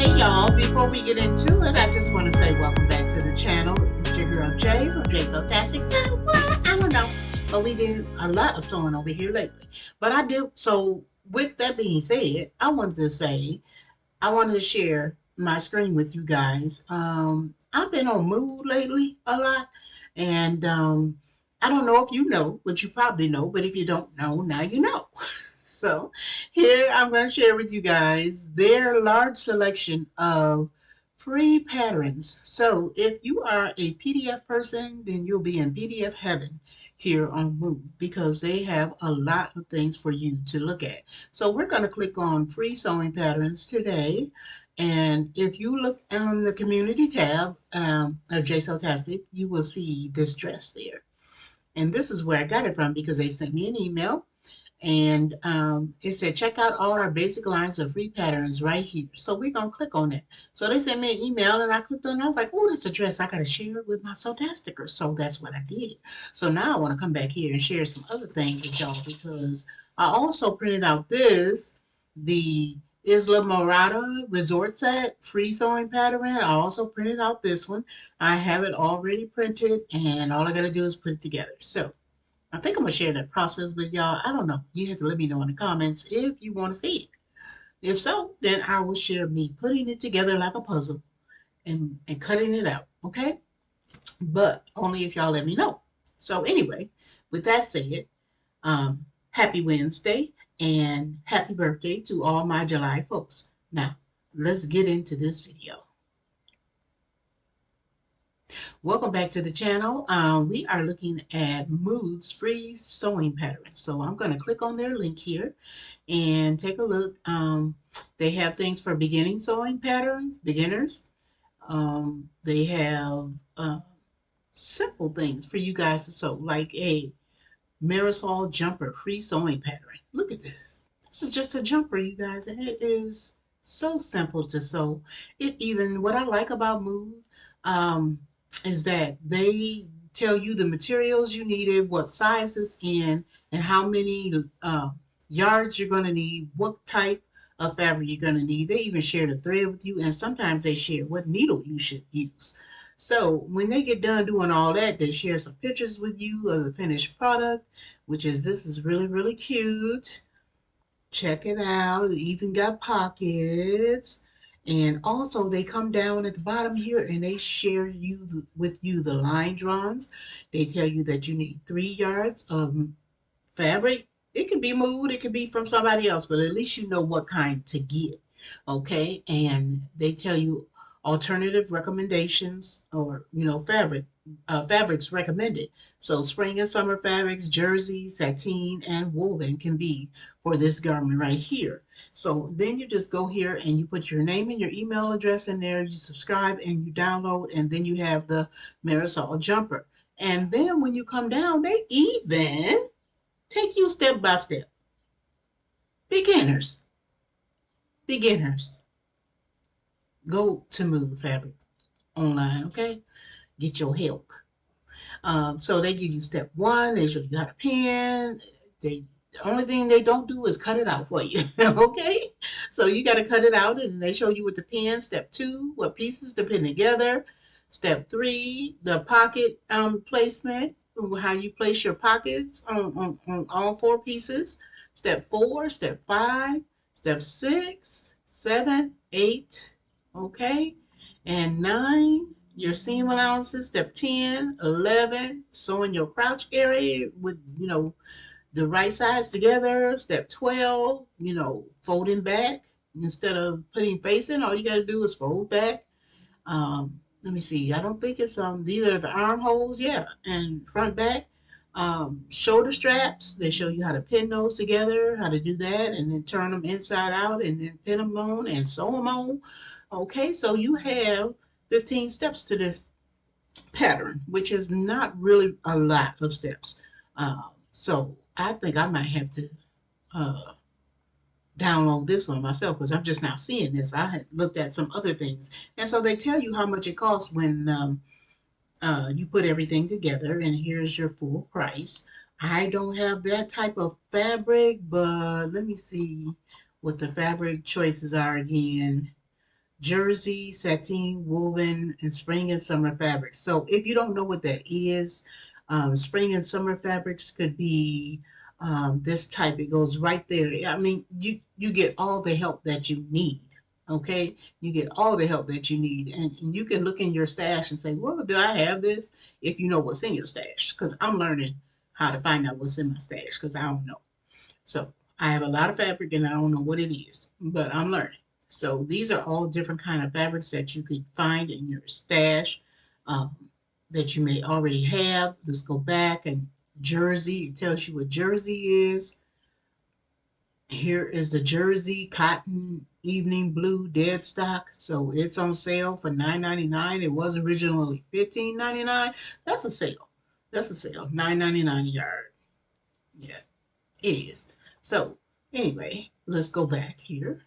Hey y'all, before we get into it, I just want to say welcome back to the channel. It's your girl Jay from Jay Sotastic. So what? I don't know. But we do a lot of sewing over here lately. But I do. So with that being said, I wanted to share my screen with you guys. I've been on mood lately a lot. And I don't know if you know, but you probably know. But if you don't know, now you know. So here I'm going to share with you guys their large selection of free patterns. So if you are a PDF person, then you'll be in PDF heaven here on Move because they have a lot of things for you to look at. So we're going to click on free sewing patterns today. And if you look on the community tab of JSewtastic, you will see this dress there. And this is where I got it from because they sent me an email and it said check out all our basic lines of free patterns right here. So we're gonna click on it. So they sent me an email and I clicked on it. I was like, oh, this address, I gotta share it with my Sotastickers. So that's what I did. So now I want to come back here and share some other things with y'all because I also printed out the Isla Morada resort set free sewing pattern. I also printed out this one. I have it already printed and all I gotta do is put it together. So I think I'm going to share that process with y'all. I don't know. You have to let me know in the comments if you want to see it. If so, then I will share me putting it together like a puzzle and cutting it out. Okay? But only if y'all let me know. So anyway, with that said, happy Wednesday and happy birthday to all my July folks. Now, let's get into this video. Welcome back to the channel. We are looking at Moods free sewing patterns. So I'm going to click on their link here and take a look. They have things for beginning sewing patterns, beginners. They have simple things for you guys to sew, like a Marisol jumper free sewing pattern. Look at this. This is just a jumper, you guys, and it is so simple to sew. It even, what I like about Mood, is that they tell you the materials you needed, what size it's in, and how many yards you're going to need, what type of fabric you're going to need. They even share the thread with you, and sometimes they share what needle you should use. So when they get done doing all that, they share some pictures with you of the finished product, which is, this is really, really cute. Check it out. It even got pockets. And also they come down at the bottom here and they share with you the line drawings. They tell you that you need 3 yards of fabric. It could be moved, it could be from somebody else, but at least you know what kind to get. Okay, and they tell you alternative recommendations or fabrics recommended. So spring and summer fabrics, jersey, sateen, and woven can be for this garment right here. So then you just go here and you put your name and your email address in there, you subscribe and you download, and then you have the Marisol jumper. And then when you come down, they even take you step by step. Beginners. Beginners. Go to Move Fabric online, okay? Get your help. So they give you step one. They show you how to pin. The only thing they don't do is cut it out for you, okay? So you got to cut it out, and they show you with the pin. Step two, what pieces to pin together. Step three, the pocket placement, how you place your pockets on all 4 pieces. Step four, step five, step 6, 7, 8, okay? And 9, your seam allowances. Step 10, 11, sewing your crouch area with, the right sides together. Step 12, folding back. Instead of putting facing, all you got to do is fold back. Let me see. I don't think it's either the armholes, yeah, and front back. Shoulder straps. They show you how to pin those together, how to do that, and then turn them inside out, and then pin them on and sew them on. Okay, so you have 15 steps to this pattern, which is not really a lot of steps. So I think I might have to download this one myself because I'm just now seeing this. I had looked at some other things. And so they tell you how much it costs when you put everything together, and here's your full price. I don't have that type of fabric, but let me see what the fabric choices are again. jersey, sateen, woven, and spring and summer fabrics. So if you don't know what that is, spring and summer fabrics could be this type. It goes right there. I mean, you get all the help that you need. Okay, you get all the help that you need, and you can look in your stash and say, well, do I have this? If you know what's in your stash, because I'm learning how to find out what's in my stash because I don't know. So I have a lot of fabric and I don't know what it is, but I'm learning. So these are all different kind of fabrics that you could find in your stash, um, that you may already have. Let's go back and jersey. It tells you what jersey is. Here is the jersey cotton evening blue dead stock. So it's on sale for $9.99. It was originally $15.99. That's a sale. That's a sale. $9.99 a yard. Yeah, it is. So anyway, let's go back here.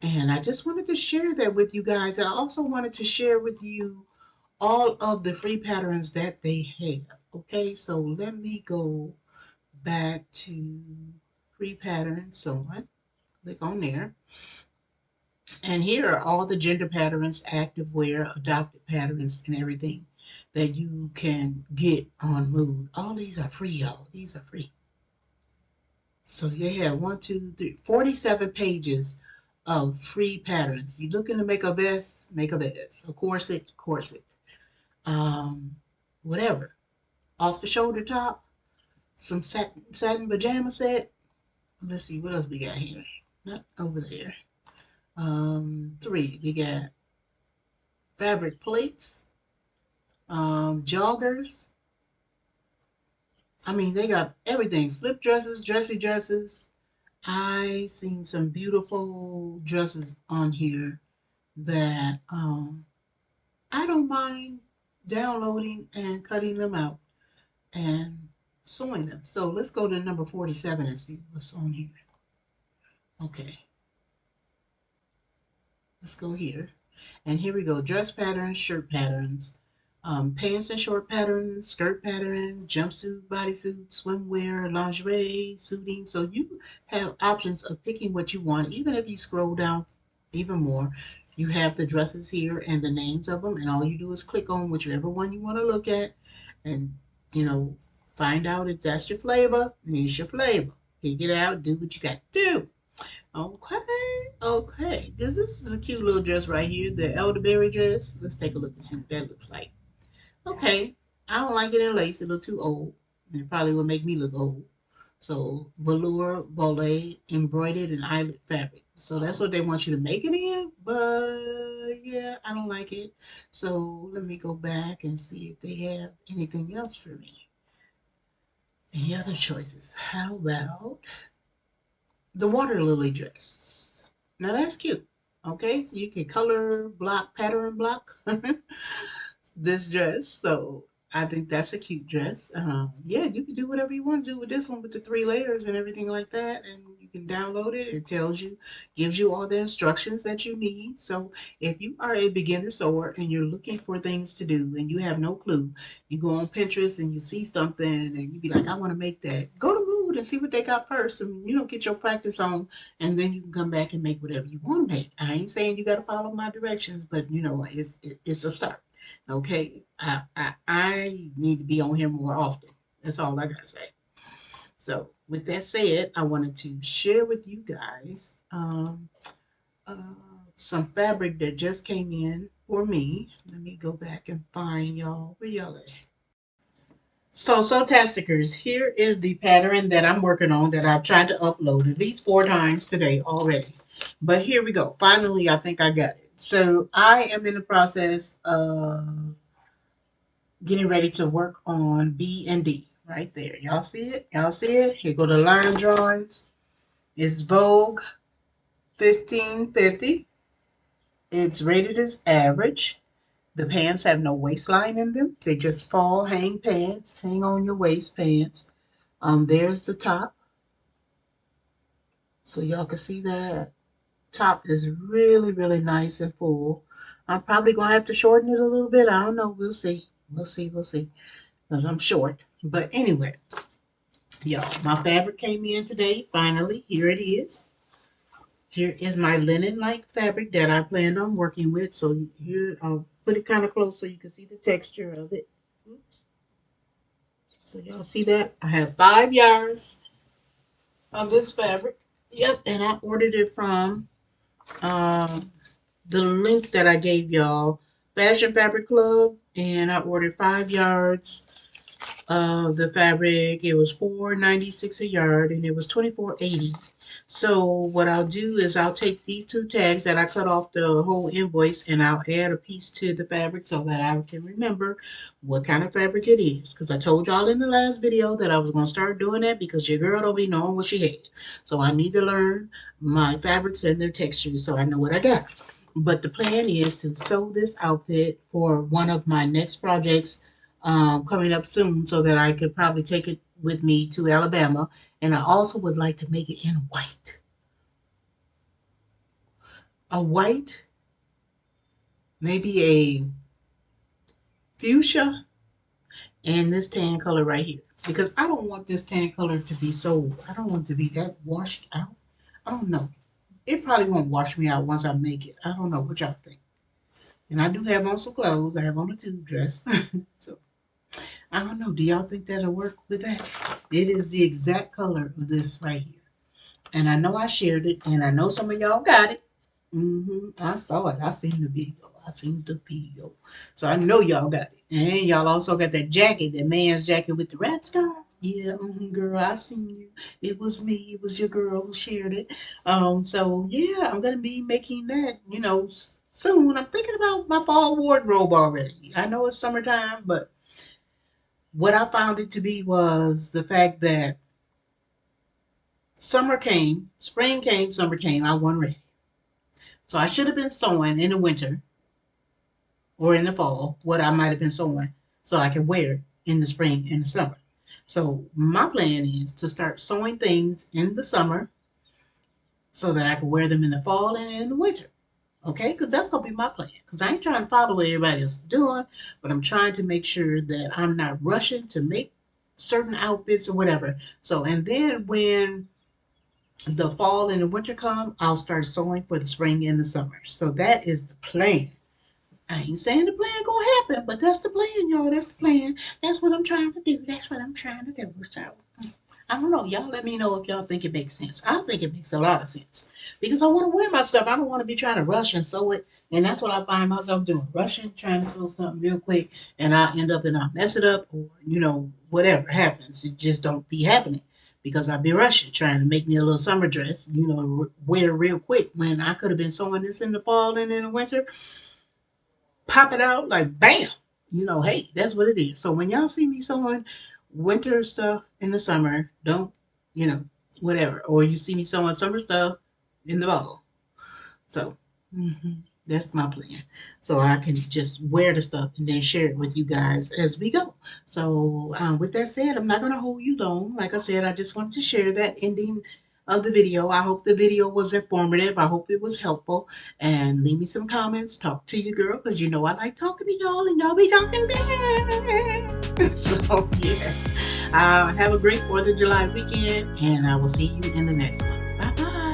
And I just wanted to share that with you guys. And I also wanted to share with you all of the free patterns that they have. Okay, so let me go back to free patterns. So I click on there. And here are all the gender patterns, active wear, adopted patterns, and everything that you can get on Mood. All these are free, y'all. These are free. So you have 47 pages of free patterns. You looking to make a vest, make a vest. A corset, corset. Um, Whatever. Off the shoulder top, some satin pajama set. Let's see what else we got here. Not over there. Three. We got fabric plates, joggers. I mean, they got everything. Slip dresses, dressy dresses. I seen some beautiful dresses on here that I don't mind downloading and cutting them out and sewing them. So let's go to number 47 and see what's on here. Okay, let's go here. And here we go. Dress patterns, shirt patterns, pants and short patterns, skirt pattern, jumpsuit, bodysuit, swimwear, lingerie, suiting. So you have options of picking what you want. Even if you scroll down even more, you have the dresses here and the names of them. And all you do is click on whichever one you want to look at and, you know, find out if that's your flavor. It's your flavor. Pick it out, do what you got to do. Okay, okay. This is a cute little dress right here, the elderberry dress. Let's take a look and see what that looks like. Okay, I don't like it in lace. It looks too old. It probably will make me look old. So velour, volet, embroidered, and eyelet fabric. So that's what they want you to make it in. But yeah, I don't like it. So let me go back and see if they have anything else for me. Any other choices? How about the water lily dress? Now that's cute. Okay, so you can color block, pattern block this dress. So I think that's a cute dress. Yeah, you can do whatever you want to do with this one with the 3 layers and everything like that. And you can download it. It tells you, gives you all the instructions that you need. So if you are a beginner sewer and you're looking for things to do and you have no clue, you go on Pinterest and you see something and you be like, I want to make that. Go to Mood and see what they got first, and get your practice on, and then you can come back and make whatever you want to make. I ain't saying you got to follow my directions, but it's a start. Okay, I need to be on here more often. That's all I gotta say. So, with that said, I wanted to share with you guys uh, some fabric that just came in for me. Let me go back and find y'all. Where y'all at? So, Tastikers, here is the pattern that I'm working on that I've tried to upload at least 4 times today already. But here we go. Finally, I think I got it. So, I am in the process of getting ready to work on B and D right there. Y'all see it? Y'all see it? Here go the line drawings. It's Vogue 1550. It's rated as average. The pants have no waistline in them. They just fall hang pants, hang on your waist pants. There's the top. So y'all can see that top is really, really nice and full. I'm probably gonna have to shorten it a little bit. I don't know. We'll see. We'll see. We'll see. Because I'm short. But anyway, y'all, my fabric came in today. Finally, here it is. Here is my linen-like fabric that I planned on working with. So here, I'll put it kind of close so you can see the texture of it. Oops. So y'all see that? I have 5 yards of this fabric. Yep, and I ordered it from um, the link that I gave y'all, Fashion Fabric Club, and I ordered 5 yards of the fabric. It was $4.96 a yard, and it was $24.80. So what I'll do is I'll take these two tags that I cut off the whole invoice, and I'll add a piece to the fabric so that I can remember what kind of fabric it is. Because I told y'all in the last video that I was going to start doing that because your girl don't be knowing what she had. So I need to learn my fabrics and their textures so I know what I got. But the plan is to sew this outfit for one of my next projects coming up soon so that I could probably take it with me to Alabama. And I also would like to make it in white. A white, maybe a fuchsia, and this tan color right here. Because I don't want this tan color to be so, I don't want it to be that washed out. I don't know. It probably won't wash me out once I make it. I don't know what y'all think. And I do have on some clothes. I have on a tube dress. So I don't know. Do y'all think that'll work with that? It is the exact color of this right here. And I know I shared it, and I know some of y'all got it. I saw it. I seen the video. I seen the video. So I know y'all got it. And y'all also got that jacket, that man's jacket with the wrap scarf. Yeah, girl, I seen you. It was me. It was your girl who shared it. So yeah, I'm gonna be making that, soon. I'm thinking about my fall wardrobe already. I know it's summertime, but what I found it to be was the fact that summer came, spring came, summer came. I wasn't ready. So I should have been sewing in the winter or in the fall what I might have been sewing so I can wear it in the spring and the summer. So my plan is to start sewing things in the summer so that I can wear them in the fall and in the winter. Okay, because that's going to be my plan. Because I ain't trying to follow what everybody else is doing, but I'm trying to make sure that I'm not rushing to make certain outfits or whatever. So, and then when the fall and the winter come, I'll start sewing for the spring and the summer. So that is the plan. I ain't saying the plan gonna happen, but that's the plan, y'all. That's the plan. That's what I'm trying to do. That's what I'm trying to do. So, I don't know. Y'all let me know if y'all think it makes sense. I think it makes a lot of sense because I want to wear my stuff. I don't want to be trying to rush and sew it. And that's what I find myself doing, rushing, trying to sew something real quick. And I end up and I mess it up or, whatever happens. It just don't be happening because I be rushing, trying to make me a little summer dress, wear real quick when I could have been sewing this in the fall and in the winter. Pop it out like bam. Hey, that's what it is. So when y'all see me sewing winter stuff in the summer, don't, whatever. Or you see me sewing summer stuff in the fall. So that's my plan. So I can just wear the stuff and then share it with you guys as we go. So with that said, I'm not going to hold you long. Like I said, I just wanted to share that ending of the video. I hope the video was informative. I hope it was helpful. And leave me some comments. Talk to you, girl, because I like talking to y'all and y'all be talking back. So, yes. Have a great 4th of July weekend, and I will see you in the next one. Bye-bye.